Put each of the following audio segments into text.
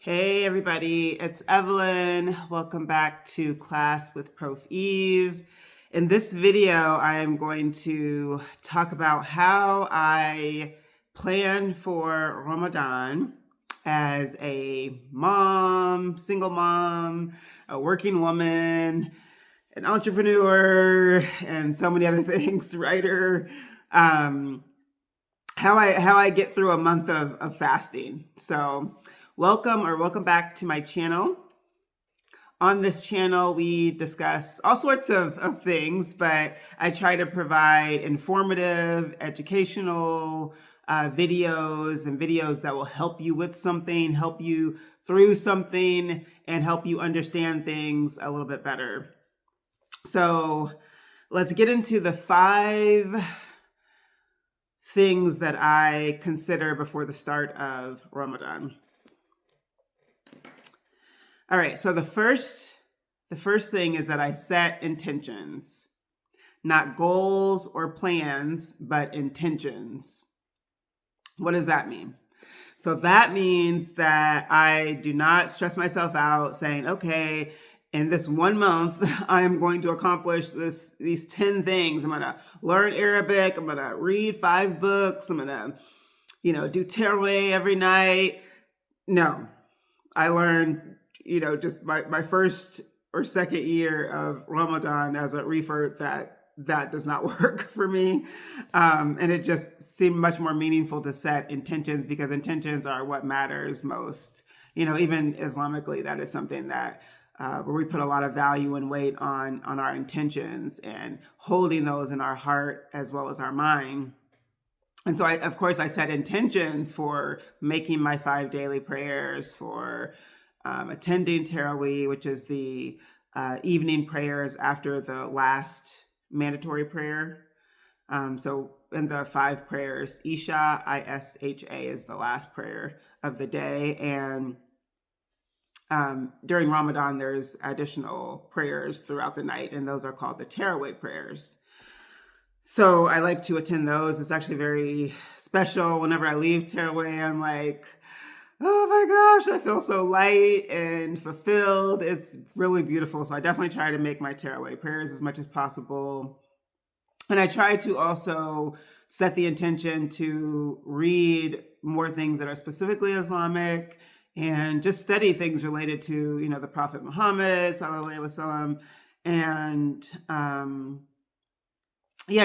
Hey everybody, it's Evelyn. Welcome back to class with Prof. Eve. In this video, I am going to talk about how I plan for Ramadan as a mom, single mom, a working woman, an entrepreneur, and so many other things, writer. Um, how I get through a month of fasting. So welcome back to my channel. On this channel, we discuss all sorts of things, but I try to provide informative, educational videos and videos that will help you with something, help you through something, and help you understand things a little bit better. So let's get into the 5 things that I consider before the start of Ramadan. All right, so the first thing is that I set intentions, not goals or plans, but intentions. What does that mean? So that means that I do not stress myself out saying, okay, in this 1 month, I am going to accomplish these 10 things. I'm going to learn Arabic. I'm going to read 5 books. I'm going to, do Tarawih every night. No, I learned, just my first or second year of Ramadan as a reefer that does not work for me. And it just seemed much more meaningful to set intentions because intentions are what matters most. Even Islamically, that is something that where we put a lot of value and weight on our intentions and holding those in our heart as well as our mind. And so, of course, I set intentions for making my 5 daily prayers, for attending Tarawih, which is the evening prayers after the last mandatory prayer. So in the 5 prayers, Isha, I-S-H-A, is the last prayer of the day. And during Ramadan, there's additional prayers throughout the night, and those are called the Tarawih prayers. So I like to attend those. It's actually very special. Whenever I leave Tarawih, I'm like, oh my gosh, I feel so light and fulfilled. It's really beautiful. So I definitely try to make my Tarawih prayers as much as possible. And I try to also set the intention to read more things that are specifically Islamic and just study things related to, the Prophet Muhammad, sallallahu alaihi wasallam, and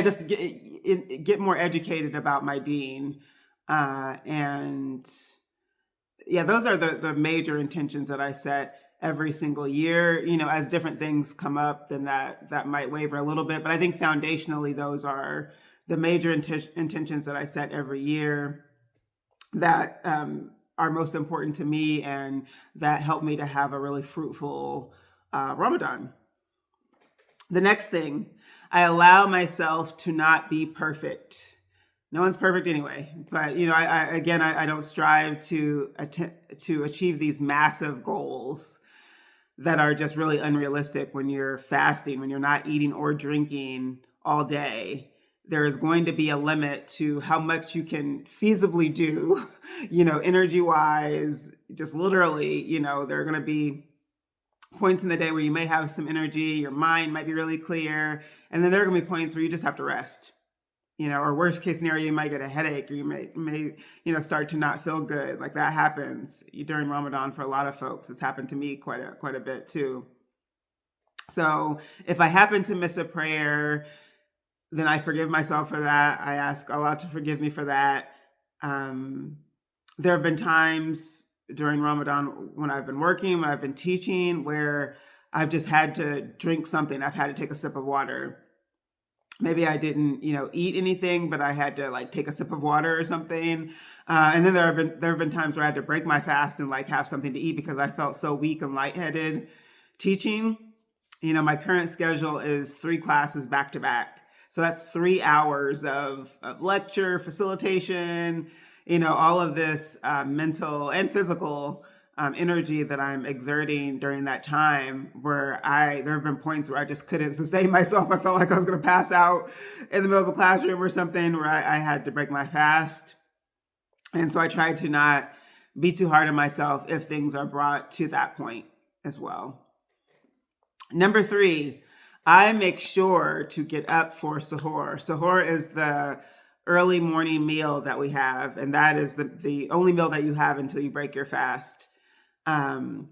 just get more educated about my deen. And those are the major intentions that I set every single year. As different things come up, then that might waver a little bit. But I think foundationally, those are the major intentions that I set every year that are most important to me and that help me to have a really fruitful Ramadan. The next thing, I allow myself to not be perfect. No one's perfect anyway, but I don't strive to achieve these massive goals that are just really unrealistic when you're fasting, when you're not eating or drinking all day. There is going to be a limit to how much you can feasibly do, energy wise, just literally, there are going to be points in the day where you may have some energy, your mind might be really clear, and then there are going to be points where you just have to rest. Or worst case scenario, you might get a headache, or you may start to not feel good. Like that happens during Ramadan for a lot of folks. It's happened to me quite a bit too. So if I happen to miss a prayer, then I forgive myself for that. I ask Allah to forgive me for that. There have been times during Ramadan when I've been working, when I've been teaching, where I've just had to drink something. I've had to take a sip of water. Maybe I didn't, eat anything, but I had to take a sip of water or something. And then there have been times where I had to break my fast and have something to eat because I felt so weak and lightheaded teaching. My current schedule is 3 classes back to back. So that's 3 hours of lecture, facilitation, all of this mental and physical energy that I'm exerting during that time, where there have been points where I just couldn't sustain myself. I felt like I was going to pass out in the middle of the classroom or something, where I had to break my fast. And so I tried to not be too hard on myself if things are brought to that point as well. Number 3, I make sure to get up for suhoor. Suhoor is the early morning meal that we have, and that is the only meal that you have until you break your fast. Um,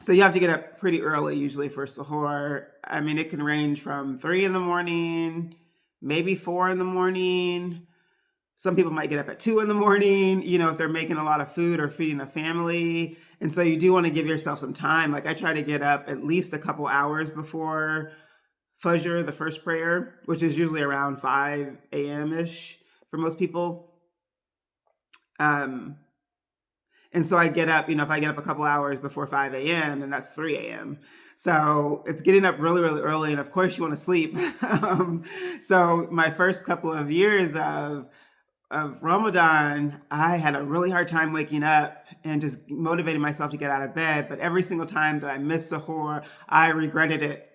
so you have to get up pretty early usually for suhoor. I mean, it can range from 3 in the morning, maybe 4 in the morning. Some people might get up at 2 in the morning, if they're making a lot of food or feeding a family. And so you do want to give yourself some time. Like I try to get up at least a couple hours before Fajr, the first prayer, which is usually around 5 a.m.-ish for most people. And so I get up, if I get up a couple hours before 5 a.m., then that's 3 a.m. So it's getting up really, really early. And of course you want to sleep. So my first couple of years of Ramadan, I had a really hard time waking up and just motivating myself to get out of bed. But every single time that I missed suhoor, I regretted it.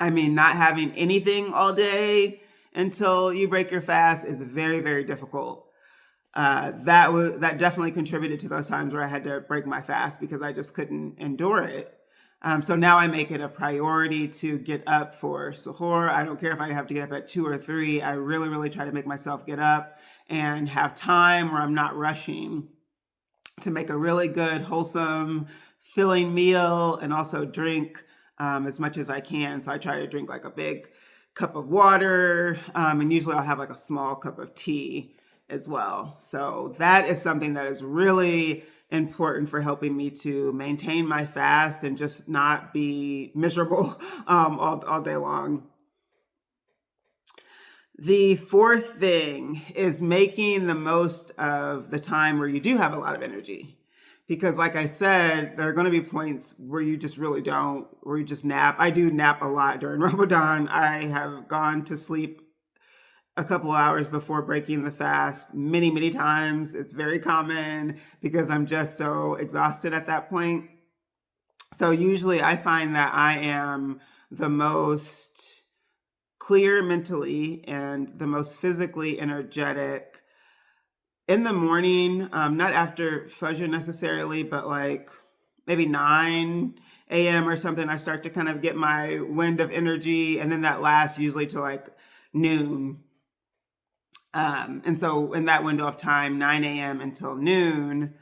I mean, not having anything all day until you break your fast is very, very difficult. That definitely contributed to those times where I had to break my fast because I just couldn't endure it. So now I make it a priority to get up for suhoor. I don't care if I have to get up at 2 or 3. I really, really try to make myself get up and have time where I'm not rushing to make a really good, wholesome, filling meal and also drink as much as I can. So I try to drink like a big cup of water, and usually I'll have like a small cup of tea as well. So that is something that is really important for helping me to maintain my fast and just not be miserable all day long. The 4th thing is making the most of the time where you do have a lot of energy. Because like I said, there are going to be points where you just really don't, where you just nap. I do nap a lot during Ramadan. I have gone to sleep a couple hours before breaking the fast many, many times. It's very common because I'm just so exhausted at that point. So usually I find that I am the most clear mentally and the most physically energetic in the morning, not after Fajr necessarily, but like maybe 9 a.m. or something. I start to kind of get my wind of energy, and then that lasts usually to like noon. And so in that window of time, 9 a.m. until noon,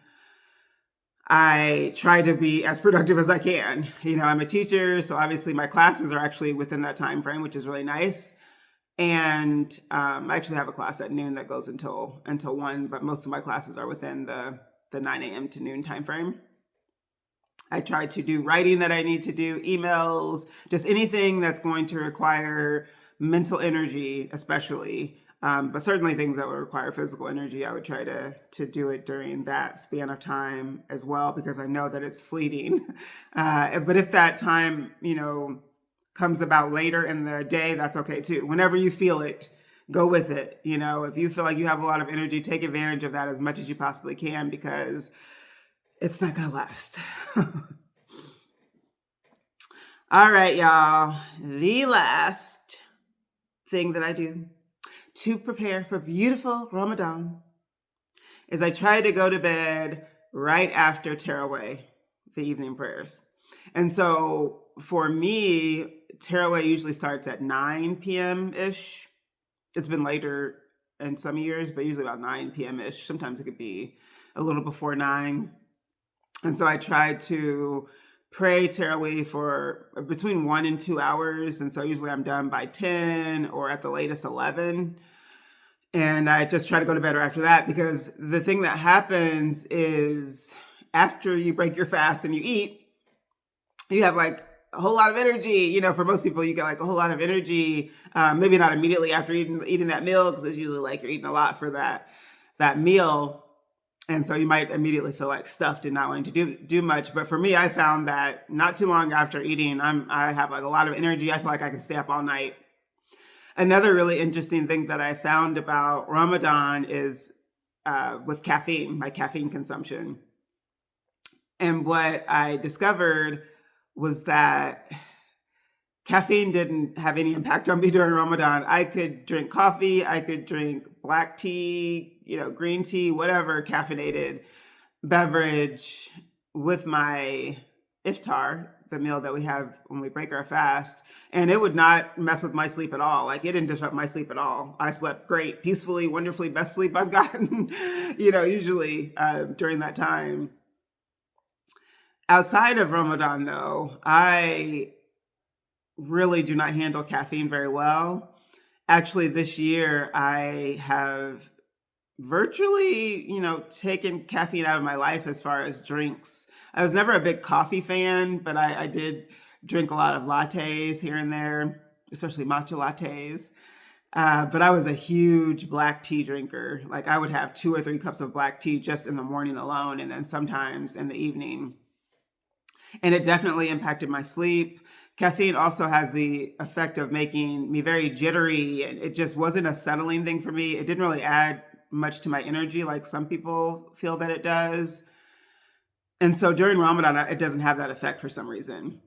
I try to be as productive as I can. I'm a teacher, so obviously my classes are actually within that time frame, which is really nice. And I actually have a class at noon that goes until 1, but most of my classes are within the 9 a.m. to noon time frame. I try to do writing that I need to do, emails, just anything that's going to require mental energy, especially. But certainly things that would require physical energy, I would try to do it during that span of time as well, because I know that it's fleeting. But if that time, comes about later in the day, that's okay too. Whenever you feel it, go with it. If you feel like you have a lot of energy, take advantage of that as much as you possibly can, because it's not going to last. All right, y'all. The last thing that I do to prepare for beautiful Ramadan is I try to go to bed right after Tarawih, the evening prayers. And so for me, Tarawih usually starts at 9 p.m.-ish. It's been later in some years, but usually about 9 p.m.-ish. Sometimes it could be a little before 9. And so I try to pray Tarawih for between 1 and 2 hours. And so usually I'm done by 10 or at the latest 11. And I just try to go to bed right after that, because the thing that happens is after you break your fast and you eat, you have like a whole lot of energy. For most people, you get like a whole lot of energy. Maybe not immediately after eating that meal, because it's usually like you're eating a lot for that meal. And so you might immediately feel like stuffed and not wanting to do much. But for me, I found that not too long after eating, I have like a lot of energy. I feel like I can stay up all night. Another really interesting thing that I found about Ramadan is with caffeine, my caffeine consumption. And what I discovered was that caffeine didn't have any impact on me during Ramadan. I could drink coffee, I could drink black tea, green tea, whatever, caffeinated, beverage with my iftar, the meal that we have when we break our fast, and it would not mess with my sleep at all. Like, it didn't disrupt my sleep at all. I slept great, peacefully, wonderfully, best sleep I've gotten, usually during that time. Outside of Ramadan, though, I really do not handle caffeine very well. Actually, this year I have virtually, taken caffeine out of my life as far as drinks. I was never a big coffee fan, but I did drink a lot of lattes here and there, especially matcha lattes. But I was a huge black tea drinker. Like, I would have 2 or 3 cups of black tea just in the morning alone, and then sometimes in the evening. And it definitely impacted my sleep. Caffeine also has the effect of making me very jittery, and it just wasn't a settling thing for me. It didn't really add much to my energy like some people feel that it does. And so during Ramadan, it doesn't have that effect for some reason.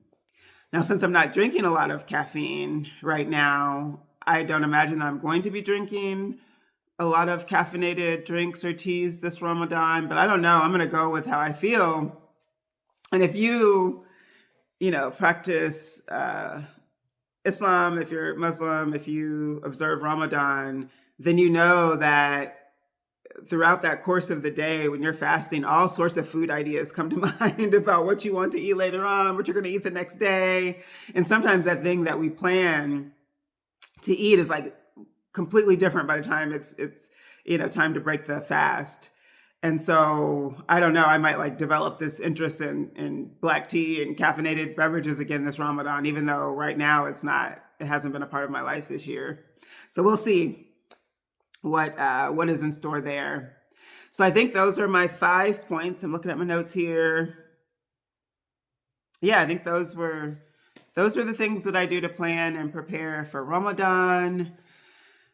Now, since I'm not drinking a lot of caffeine right now, I don't imagine that I'm going to be drinking a lot of caffeinated drinks or teas this Ramadan, but I don't know. I'm going to go with how I feel. And if practice Islam, if you're Muslim, if you observe Ramadan, then you know that throughout that course of the day, when you're fasting, all sorts of food ideas come to mind about what you want to eat later on, what you're going to eat the next day. And sometimes that thing that we plan to eat is like completely different by the time it's time to break the fast. And so I don't know, I might like develop this interest in black tea and caffeinated beverages again this Ramadan, even though right now it hasn't been a part of my life this year. So we'll see what is in store there. So I think those are my 5 points. I'm looking at my notes here. Yeah, I think those are the things that I do to plan and prepare for Ramadan.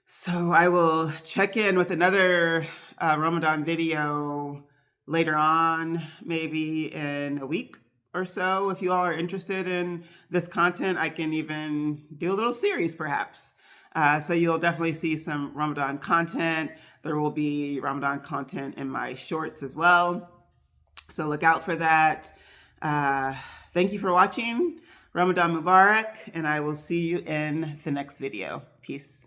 So I will check in with another Ramadan video later on, maybe in a week or so. If you all are interested in this content, I can even do a little series perhaps. So you'll definitely see some Ramadan content. There will be Ramadan content in my shorts as well. So look out for that. Thank you for watching. Ramadan Mubarak, and I will see you in the next video. Peace.